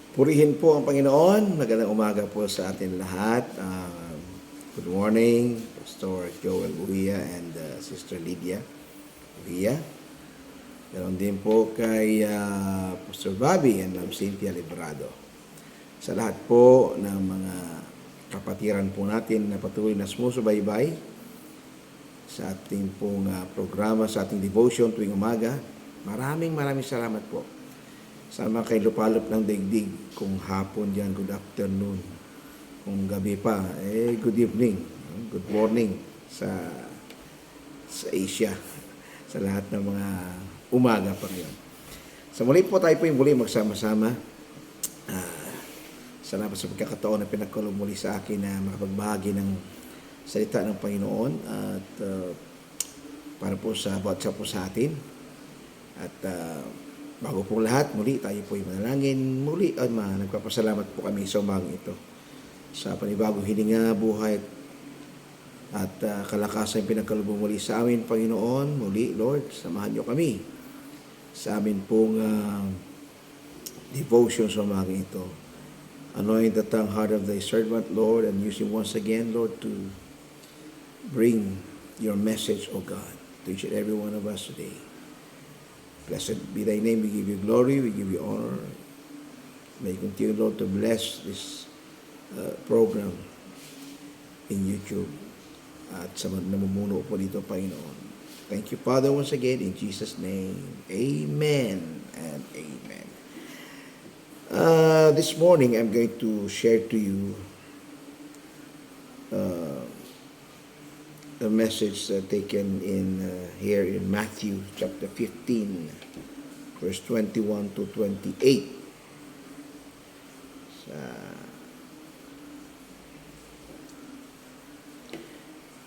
Purihin po ang Panginoon. Magandang umaga po sa atin lahat. Good morning, Pastor Joel Uhiya and Sister Lydia Uhiya. Ganon din po kay Pastor Bobby and Ma'am Cynthia Librado. Sa lahat po ng mga kapatiran po natin na patuloy na sumusubaybay sa ating pong programa, sa ating devotion tuwing umaga. Maraming salamat po. Sama kay lupalop ng daigdig, kung hapon dyan, good afternoon. Kung gabi pa, good evening, good morning sa Asia, sa lahat ng mga umaga pa ngayon. Sa muli po tayo po yung muli magsama-sama. Salamat sa pagkakataon na pinagkaloob muli sa akin na makapagbahagi ng salita ng Panginoon at para po sa bawat isa po sa atin. At bago pong lahat, muli tayo po yung manalangin. Muli, nagpapasalamat po kami sa umagang ito sa panibagong hininga, buhay at kalakasan pinagkalubong muli sa amin, Panginoon. Muli, Lord, samahan niyo kami sa amin pong devotion sa umagang ito. Anoint the tongue, heart of thy servant, Lord, and use him once again, Lord, to bring your message, O God, to each and every one of us today. Blessed be thy name. We give you glory. We give you honor. May you continue, Lord, to bless this program in YouTube at sa mga namumuno po dito, Panginoon. Thank you, Father, once again. In Jesus' name, amen and amen. This morning, I'm going to share to you the message taken in here in Matthew chapter 15, verse 21 to 28.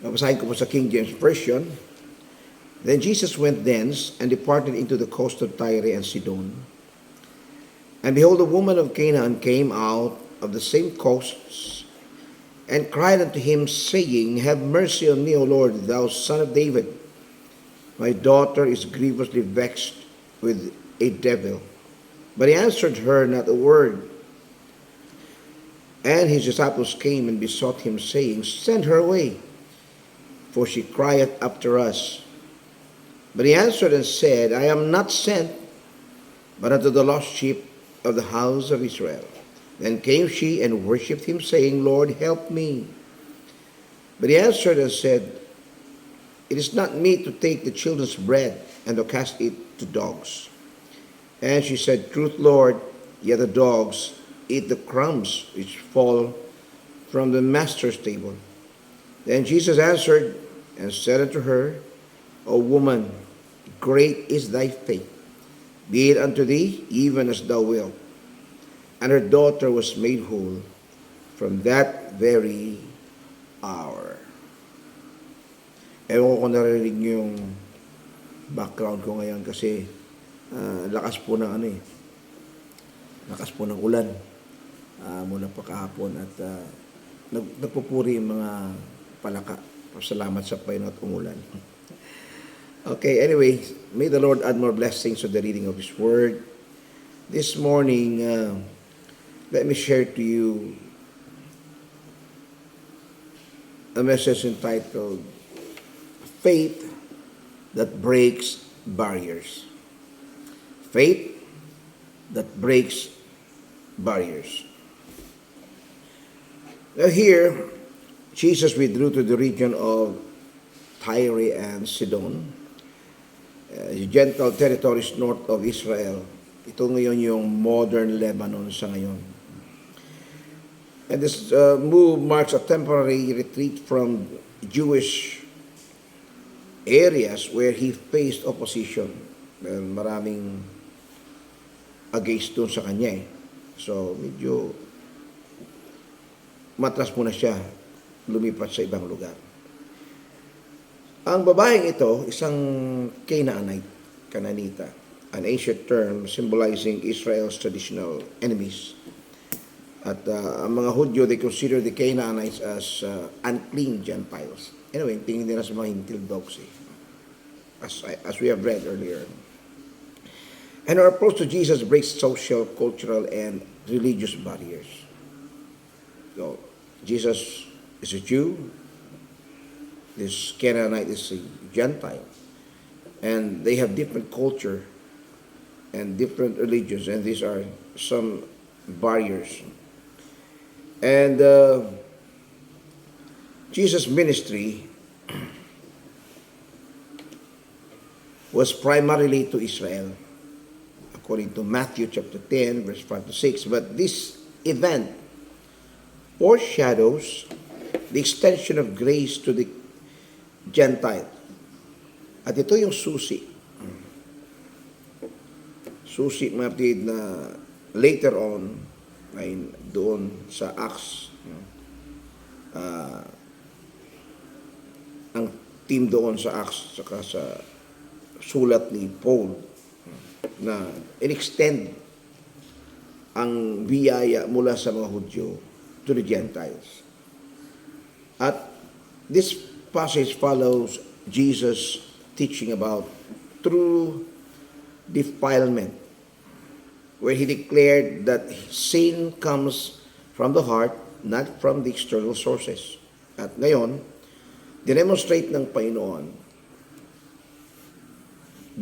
Babasahin ko po sa King James Version. Then Jesus went thence and departed into the coast of Tyre and Sidon. And behold, a woman of Canaan came out of the same coasts and cried unto him, saying, Have mercy on me, O Lord, thou son of David. My daughter is grievously vexed with a devil. But he answered her not a word. And his disciples came and besought him, saying, Send her away, for she crieth after us. But he answered and said, I am not sent, but unto the lost sheep of the house of Israel. Then came she and worshipped him, saying, Lord, help me. But he answered and said, It is not meet to take the children's bread and to cast it to dogs. And she said, Truth, Lord, yet the dogs eat the crumbs which fall from the master's table. Then Jesus answered and said unto her, O woman, great is thy faith. Be it unto thee even as thou wilt. And her daughter was made whole from that very hour. Ewan ko kung narinig niyo yung background ko ngayon kasi lakas po ng lakas po ng ulan mula pa kahapon at nagpupuri yung mga palaka. Salamat sa Panginoon at umulan. Okay, anyway, may the Lord add more blessings to the reading of His Word. This morning, let me share to you a message entitled, Faith That Breaks Barriers. Faith that breaks barriers. Now here, Jesus withdrew to the region of Tyre and Sidon, Gentile territories north of Israel. Ito ngayon yung modern Lebanon sa ngayon. And this move marks a temporary retreat from Jewish areas where he faced opposition. Maraming against doon sa kanya eh. So, medyo matras muna siya, lumipat sa ibang lugar. Ang babaeng ito, isang Canaanite, an ancient term symbolizing Israel's traditional enemies. At ang mga Hudyo, they consider the Canaanites as unclean Gentiles. Anyway, tingin nila sa mga hintil dogs as we have read earlier. And our approach to Jesus breaks social, cultural, and religious barriers. So, Jesus is a Jew, this Canaanite is a Gentile, and they have different culture and different religions, and these are some barriers. And Jesus' ministry was primarily to Israel, according to Matthew chapter 10, verse 5 to 6. But this event foreshadows the extension of grace to the Gentile. At ito yung susi. Susi, mga kapatid, na later on, ay doon sa Acts, ang team doon sa Acts, saka sa sulat ni Paul, na in-extend ang biyaya mula sa mga Hudyo to the Gentiles. At this passage follows Jesus' teaching about true defilement, where he declared that sin comes from the heart, not from the external sources. At ngayon, dinemonstrate ng Panginoon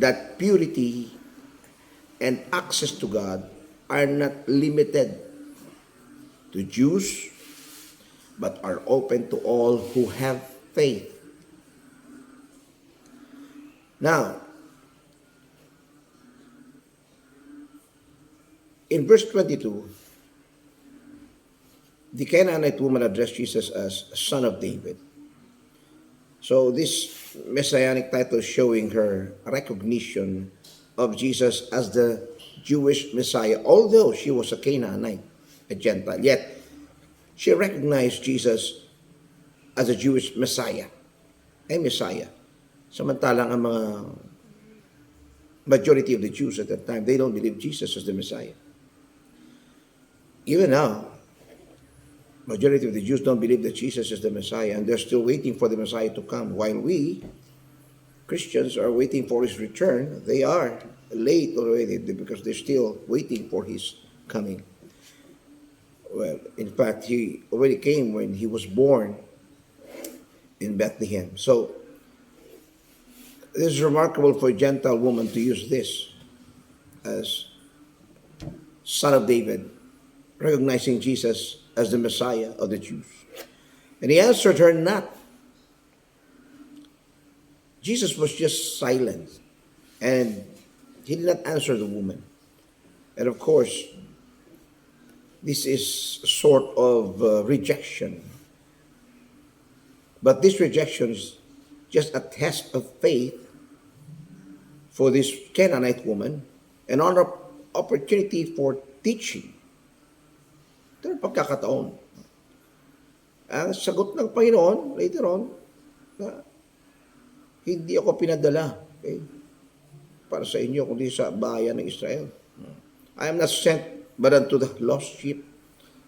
that purity and access to God are not limited to Jews, but are open to all who have faith. Now, in verse 22, the Canaanite woman addressed Jesus as Son of David. So this messianic title showing her recognition of Jesus as the Jewish Messiah, although she was a Canaanite, a Gentile, yet she recognized Jesus as a Jewish Messiah, a Messiah. Samantalang ang mga majority of the Jews at that time, they don't believe Jesus as the Messiah. Even now, majority of the Jews don't believe that Jesus is the Messiah, and they're still waiting for the Messiah to come. While we, Christians, are waiting for his return, they are late already because they're still waiting for his coming. Well, in fact, he already came when he was born in Bethlehem. So, this is remarkable for a Gentile woman to use this as Son of David, recognizing Jesus as the Messiah of the Jews. And he answered her not. Jesus was just silent, and he did not answer the woman. And of course, this is a sort of rejection. But this rejection is just a test of faith for this Canaanite woman, and an opportunity for teaching. Ito ang pagkakataon. Ang sagot ng Panginoon, later on, na hindi ako pinadala, okay, para sa inyo, kundi sa bayan ng Israel. I am not sent but unto the lost sheep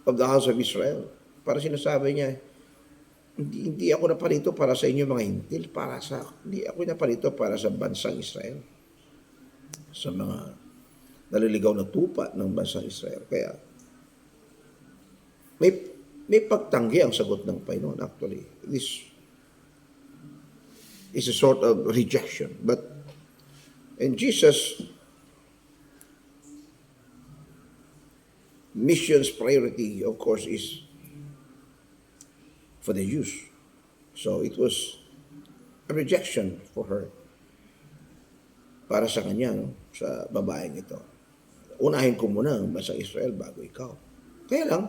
of the house of Israel. Para sinasabi niya, hindi ako naparito para sa inyo mga hintil, hindi ako naparito para sa bansang Israel, sa mga naliligaw na tupa ng bansang Israel. Kaya, may pagtanggi ang sagot ng Panginoon. Actually, this is a sort of rejection. And Jesus' mission's priority, of course, is for the Jews. So it was a rejection for her, para sa kanya, no? Sa babaeng ito. Unahin ko muna ang bansang Israel bago ikaw. Kaya lang,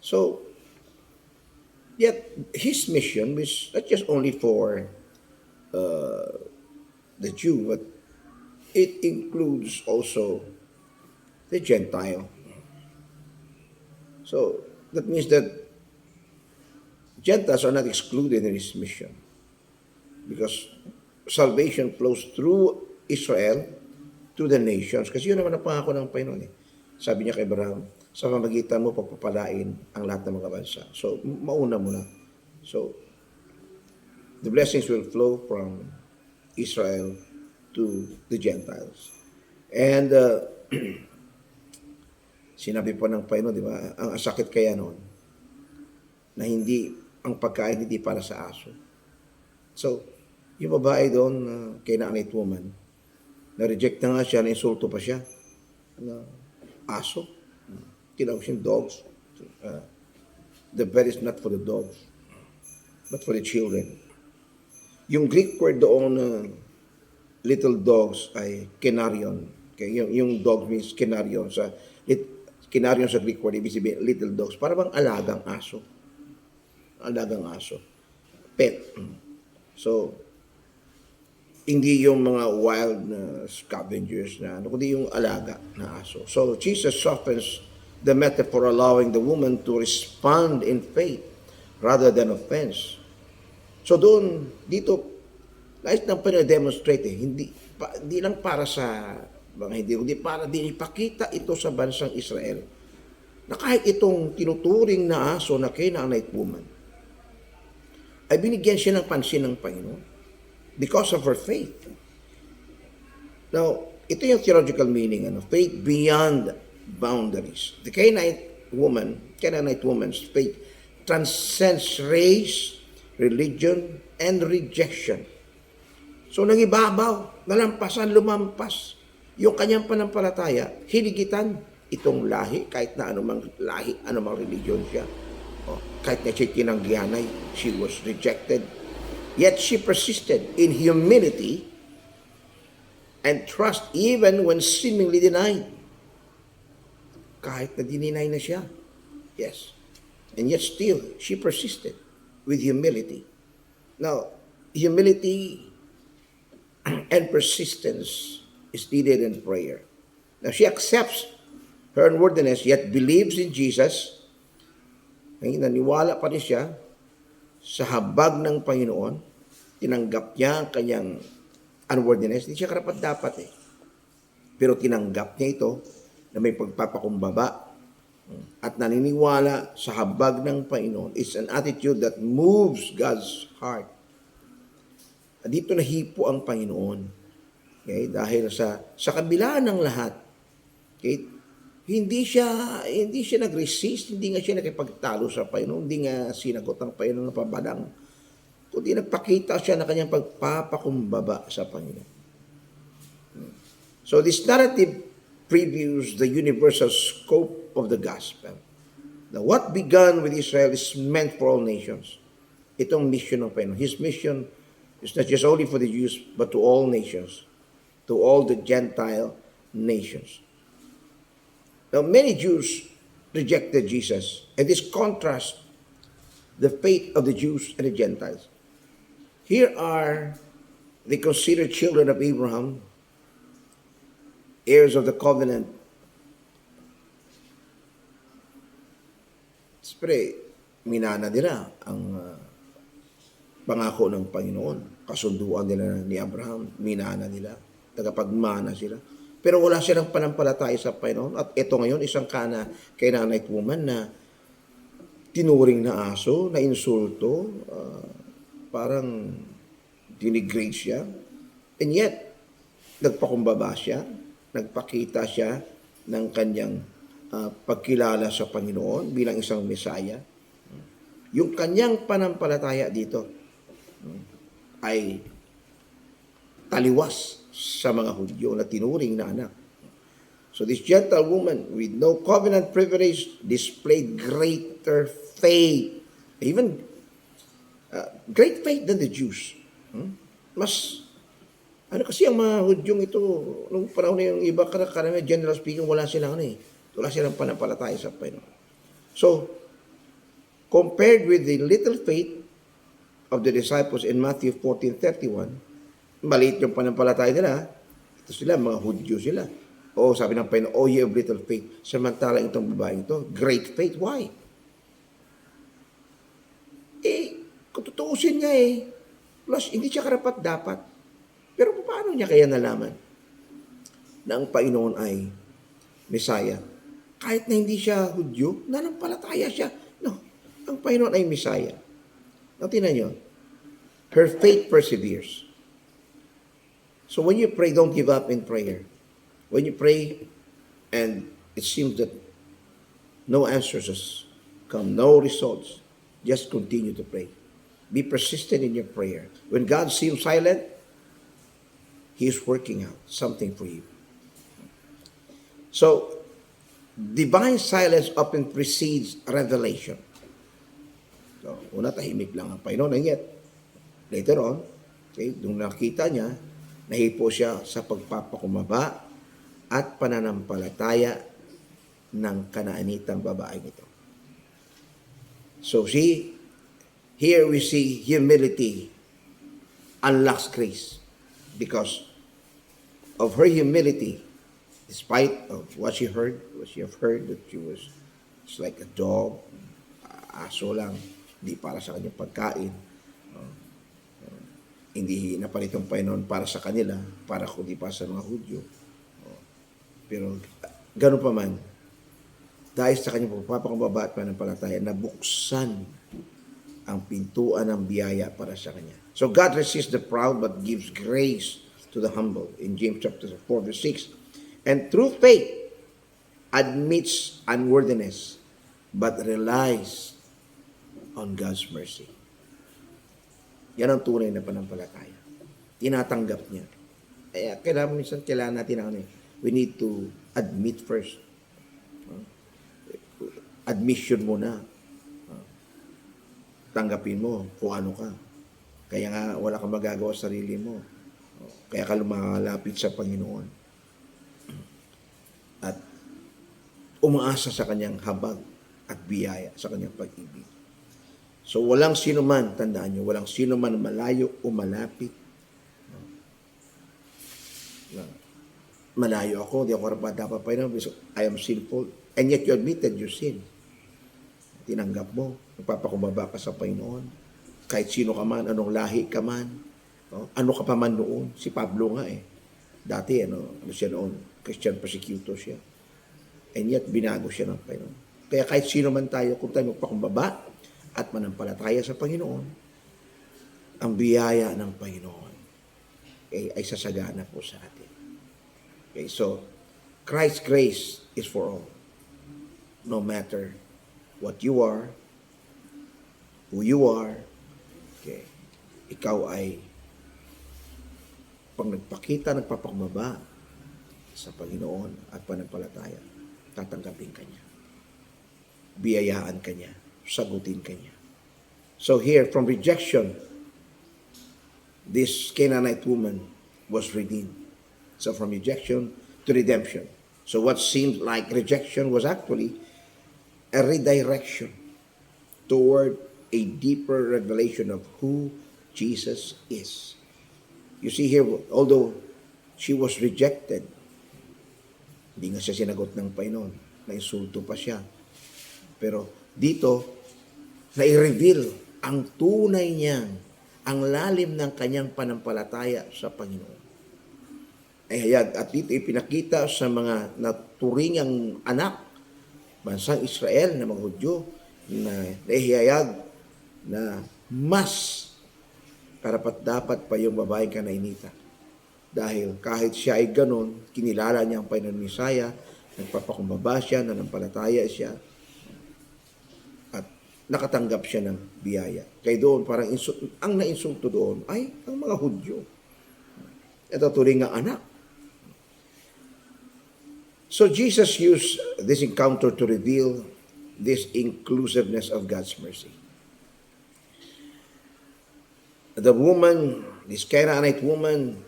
so, yet his mission was not just only for the Jew, but it includes also the Gentile. So, that means that Gentiles are not excluded in his mission, because salvation flows through Israel to the nations. Kasi yun naman ang pangako ng Panginoon. Sabi niya kay Abraham, sa pamagitan mo pagpapalain ang lahat ng mga bansa. So, mauna mo na. So, the blessings will flow from Israel to the Gentiles. And sinabi po ng Panginoon, di ba, ang sakit kaya noon, na hindi, ang pagkain hindi para sa aso. So, yung babae doon, kay Naanite woman, na-reject na nga siya, na-insulto pa siya, na aso. Tinawag siyang dogs. The bread is not for the dogs, but for the children. Yung Greek word doon, little dogs ay kenarion. Okay? Yung dog means kenarion. Kenarion sa Greek word, ibig sabihin, little dogs. Para bang alagang aso. Alagang aso. Pet. So, hindi yung mga wild na scavengers na kundi yung alaga na aso. So, Jesus softens the metaphor, allowing the woman to respond in faith rather than offense. So dito, nais nang pinademonstrate hindi lang para sa mga hindi para din ipakita ito sa bansang Israel na kahit itong tinuturing na aso na Canaanite woman ay binigyan siya ng pansin ng Panginoon because of her faith. Now, ito yung theological meaning, faith beyond boundaries. The Canaanite woman's faith transcends race, religion, and rejection. So, nangibabaw, nalampasan, lumampas. Yung kanyang panampalataya, hinigitan itong lahi, kahit na anumang lahi, anumang religion siya. Kahit na siya tinanggihanay, she was rejected. Yet she persisted in humility and trust even when seemingly denied. Kahit na dininay na siya. Yes. And yet still, she persisted with humility. Now, humility and persistence is needed in prayer. Now, she accepts her unworthiness, yet believes in Jesus. Naniwala pa rin siya sa habag ng Panginoon. Tinanggap niya ang kanyang unworthiness. Hindi siya karapat-dapat eh. Pero tinanggap niya ito na may pagpapakumbaba at naniniwala sa habag ng Panginoon. It's an attitude that moves God's heart. Dito nahipo ang Panginoon. Okay? Dahil sa kabila ng lahat, okay? Hindi siya nag-resist, hindi nga siya nakipagtalo sa Panginoon, hindi nga sinagot ang Panginoon ng pabalang, kundi nagpakita siya na kanyang pagpapakumbaba sa Panginoon. So this narrative previews the universal scope of the gospel. Now, what began with Israel is meant for all nations. Itong mission ng Panginoon. His mission is not just only for the Jews, but to all nations, to all the Gentile nations. Now, many Jews rejected Jesus, and this contrasts the faith of the Jews and the Gentiles. Here are the considered children of Abraham, heirs of the covenant. Siyempre, minana nila ang pangako ng Panginoon. Kasunduan nila ni Abraham, minana nila. Tagapagmana sila. Pero wala silang panampalataya sa Panginoon. At ito ngayon, isang Canaanite woman na tinuring na aso, na insulto, parang denigrate siya. And yet, nagpakumbaba siya, nagpakita siya ng kanyang pagkilala sa Panginoon bilang isang Mesaya. Yung kanyang panampalataya dito ay taliwas sa mga Hudyo na tinuring na anak. So this gentle woman with no covenant privilege displayed greater faith, even great faith than the Jews. Mas, kasi ang mga Hudyong ito, nung panahon na yung iba, karamihan, general speaking, wala silang panampalataya sa Panginoon. So, compared with the little faith of the disciples in Matthew 14:31, maliit yung panampalataya nila. Ito sila, mga Hudyo sila. O sabi ng Panginoon, oh, ye of little faith. Samantalang itong babaeng ito, great faith. Why? Kung tutuusin niya plus hindi siya karapat-dapat. Pero paano niya kaya nalaman na ang Panginoon ay Messiah? Kahit na hindi siya Hudyo, nanampalataya siya. No, ang Panginoon ay Messiah. Now, tingnan niyo, her faith perseveres. So when you pray, don't give up in prayer. When you pray and it seems that no answers has come, no results, just continue to pray. Be persistent in your prayer. When God seems silent, He is working out something for you. So, divine silence often precedes revelation. So, una, tahimik lang ang Panginoon. And yet, later on, okay, nung nakita niya, nahipo siya sa pagpapakumaba at pananampalataya ng Kanaanitang babaeng ito. So, here we see humility unlocks grace because of her humility, despite of what she have heard that she was it's like a dog, aso lang, hindi para sa kanyang pagkain. Hindi napalit ang Panginoon para sa kanila, para kundi para sa mga Hudyo. Pero gano'n pa man, dahil sa kanyang pagpapakumbaba at pananampalataya, nabuksan ang pintuan ng biyaya para sa kanya. So God resists the proud but gives grace to the humble in James chapter 4 verse 6. And through faith admits unworthiness but relies on God's mercy. Yan ang tunay na pananampalataya. Tinatanggap niya. Kaya kailangan natin we need to admit first. Admission muna. Tanggapin mo kung ano ka. Kaya nga wala kang magagawa sa sarili mo. Kaya ka lumalapit sa Panginoon. At umaasa sa kanyang habag at biyaya sa kanyang pag-ibig. So walang sino man, tandaan nyo, walang sino man malayo o malapit. Malayo ako, di ako dapat pa yun. I am sinful. And yet you admitted your sin. Tinanggap mo, nagpapakumbaba ka sa Panginoon. Kahit sino ka man, anong lahi ka man, ano ka pa man noon. Si Pablo nga dati, ano siya noon, Christian persecutor siya. And yet, binago siya ng Panginoon. Kaya kahit sino man tayo, kung tayo magpakumbaba at manampalataya sa Panginoon, ang biyaya ng Panginoon ay sasagana po sa atin. Okay, so, Christ's grace is for all. No matter what you are, who you are, okay, ikaw ay pag nagpakita, nagpapakumbaba sa Panginoon at panampalataya, tatanggapin ka niya. Biyayaan ka niya. Sagutin ka niya. So here, from rejection, this Canaanite woman was redeemed. So from rejection to redemption. So what seemed like rejection was actually a redirection toward a deeper revelation of who Jesus is. You see here, although she was rejected, hindi nga siya sinagot ng Panginoon, na-insulto pa siya. Pero dito, na-reveal ang tunay niyang, ang lalim ng kanyang panampalataya sa Panginoon. At dito ipinakita sa mga naturingang anak, bansang Israel na mga Hudyo, na naihayag na mas karapat-dapat pa yung babaeng Kanaanita. Dahil kahit siya ay ganon, kinilala niya ang Panginoon Misaya, nagpapakumbaba siya, nanampalataya siya, at nakatanggap siya ng biyaya. Kaya doon, parang ang nainsulto doon ay ang mga Hudyo. Ito turing nga anak. So Jesus used this encounter to reveal this inclusiveness of God's mercy. The woman, this Canaanite woman,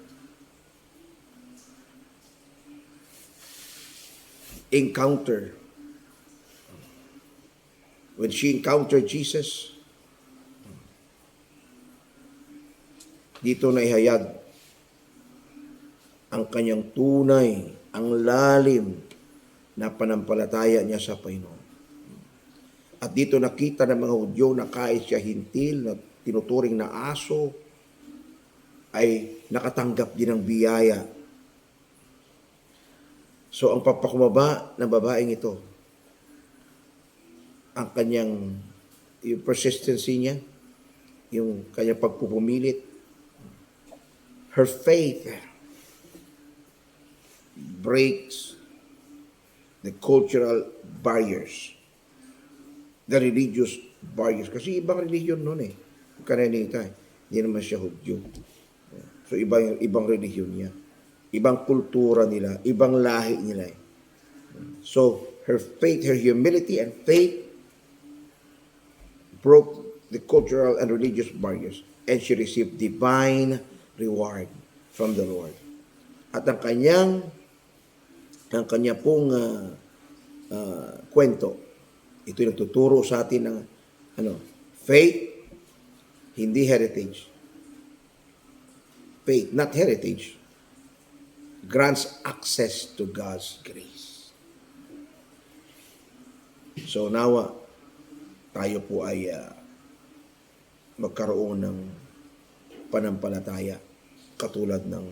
when she encountered Jesus, dito na ihayag ang kanyang tunay, ang lalim na panampalataya niya sa Panginoon. At dito nakita ng mga Hudyo na kahit siya hintil, na tinuturing na aso, ay nakatanggap din ng biyaya. So ang papakumaba ng babaeng ito, ang kanyang, yung persistency niya, yung kanyang pagpupumilit, her faith breaks the cultural barriers, the religious barriers. Kasi ibang religion noon eh. Karenita, hindi naman siya Hudyo. So ibang religion niya. Ibang kultura nila, ibang lahi nila eh. So her faith, her humility and faith broke the cultural and religious barriers, and she received divine reward from the Lord. At ang kanya pong kwento, ito yung nagtuturo sa atin ng faith, hindi heritage. Faith, not heritage, grants access to God's grace. So nawa, tayo po ay magkaroon ng panampalataya katulad ng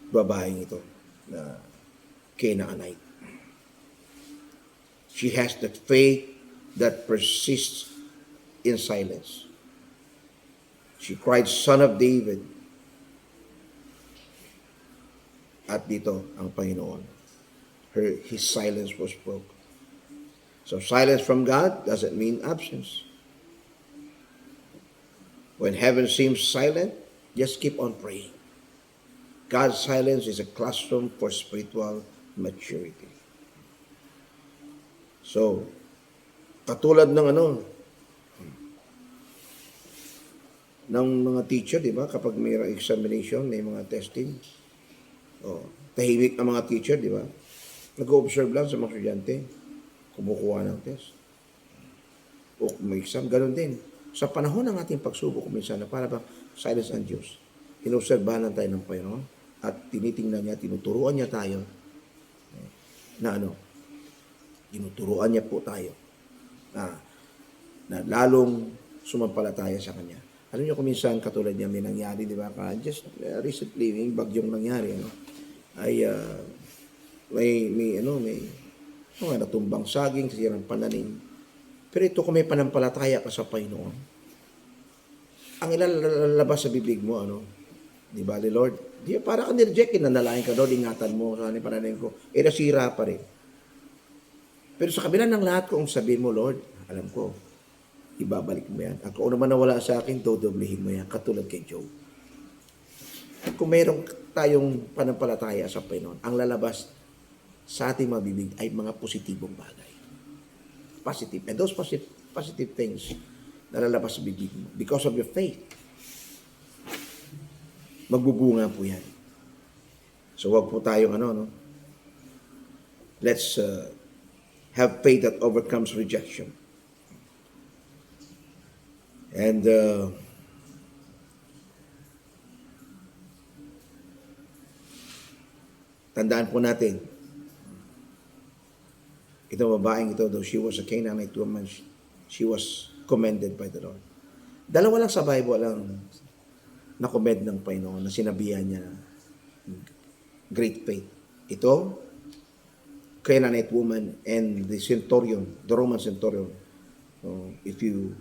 babaeng ito na Canaanite. She has the faith that persists in silence. She cried, Son of David. At dito ang Panginoon. His silence was broken. So silence from God doesn't mean absence. When heaven seems silent, just keep on praying. God's silence is a classroom for spiritual maturity. So, katulad ng ng mga teacher, di ba? Kapag may examination, may mga testing. Tahimik ang mga teacher, di ba? Nag-observe lang sa mga estudyante. Kumukuha ng test. O may exam, ganun din. Sa panahon ng ating pagsubok, minsan na para bang silence ang Diyos. Inobserbahan lang tayo ng Panginoon at tinitingnan niya, tinuturuan niya tayo na tinuturuan niya po tayo na lalong sumampalataya sa Kanya. Alam niyo kung minsan katulad niya may nangyari, di ba? Just recently, may bagyong nangyari, ay may mga natumbang saging, sirang pananim. Pero ito kung may panampalataya ka sa Panginoon, ang ilalabas sa bibig mo, di ba, Lord? Di para ka nireject, nanalain ka, Lord, ingatan mo sa pananim ko. Nasira pa rin. Pero sa kabila ng lahat, kung sabihin mo, Lord, alam ko, ibabalik mo yan. At kung ano man nawala sa akin, dodoblihin mo yan, katulad kay Job. Kung mayroong tayong panampalataya sa Panginoon, ang lalabas sa ating mga bibig ay mga positibong bagay. Positive. And those positive things na lalabas sa bibig mo, because of your faith, magbubunga po yan. So wag po tayong let's have faith that overcomes rejection. And tandaan po natin, itong babaeng ito, though she was a Canaanite woman, she was commended by the Lord. Dalawa lang sa Bible ang na-commend ng Panginoon na sinabihan niya great faith. Ito, Canaanite woman and the centurion, the Roman centurion. If you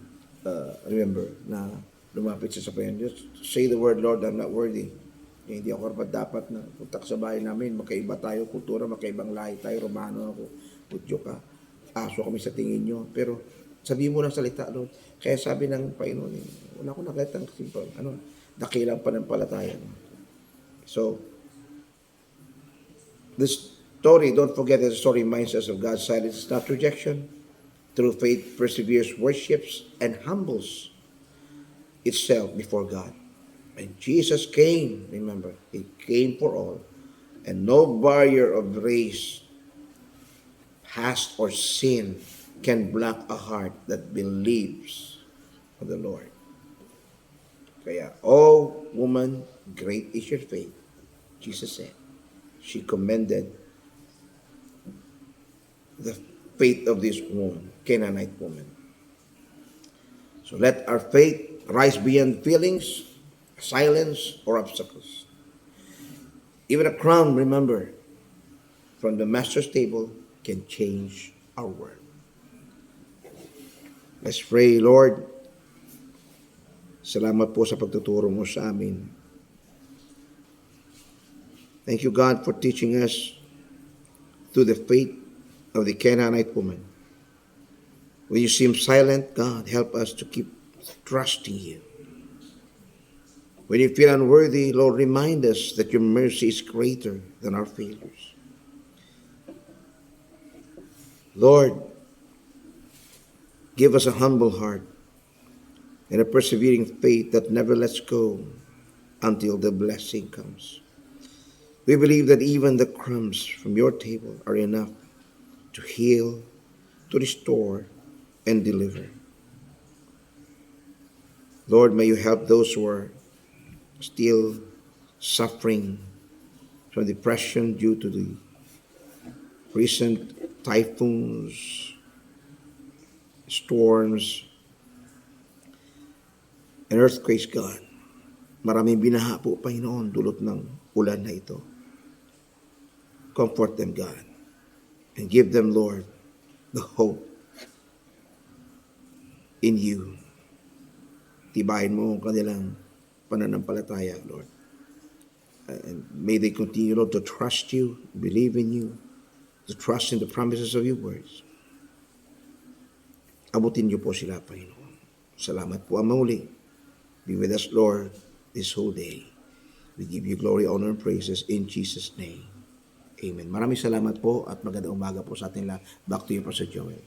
remember na lumapit siya sa Panginoon, just say the word, Lord, I'm not worthy. Hindi ako dapat na punta sa bahay namin, magkaiba tayo, kultura, magkaibang lahi tayo, Romano ako, Hudyo ka, aso kami sa tingin nyo. Pero sabihin mo ng salita, Lord. Kaya sabi ng Panginoon, wala ko nakita ng simple, dakilang panampalataya. So, this story, don't forget that the story reminds us of God's silence, not rejection. Through faith, perseveres, worships, and humbles itself before God. And Jesus came, remember, He came for all. And no barrier of race, past or sin, can block a heart that believes on the Lord. Kaya, oh woman, great is your faith, Jesus said. She commended the faith of this woman, Canaanite woman. So let our faith rise beyond feelings, silence, or obstacles. Even a crown, remember, from the master's table can change our world. Let's pray, Lord. Salamat po sa pagtuturo mo sa amin. Thank you, God, for teaching us through the faith of the Canaanite woman. When you seem silent, God, help us to keep trusting you. When you feel unworthy, Lord, remind us that your mercy is greater than our failures. Lord, give us a humble heart and a persevering faith that never lets go until the blessing comes. We believe that even the crumbs from your table are enough to heal, to restore, and deliver. Lord, may you help those who are still suffering from depression due to the recent typhoons, storms, and earthquakes, God. Maraming binaha po, Panginoon, dulot ng ulan na ito. Comfort them, God, and give them, Lord, the hope in you. Tibayin mo ang kanilang pananampalataya, Lord. And may they continue, Lord, to trust you, believe in you, to trust in the promises of your words. Abutin niyo po sila, Panginoon. Salamat po ang muli. Be with us, Lord, this whole day. We give you glory, honor, and praises in Jesus' name. Amen. Maraming salamat po at magandang umaga po sa atin lahat. Back to you, Pastor Joel.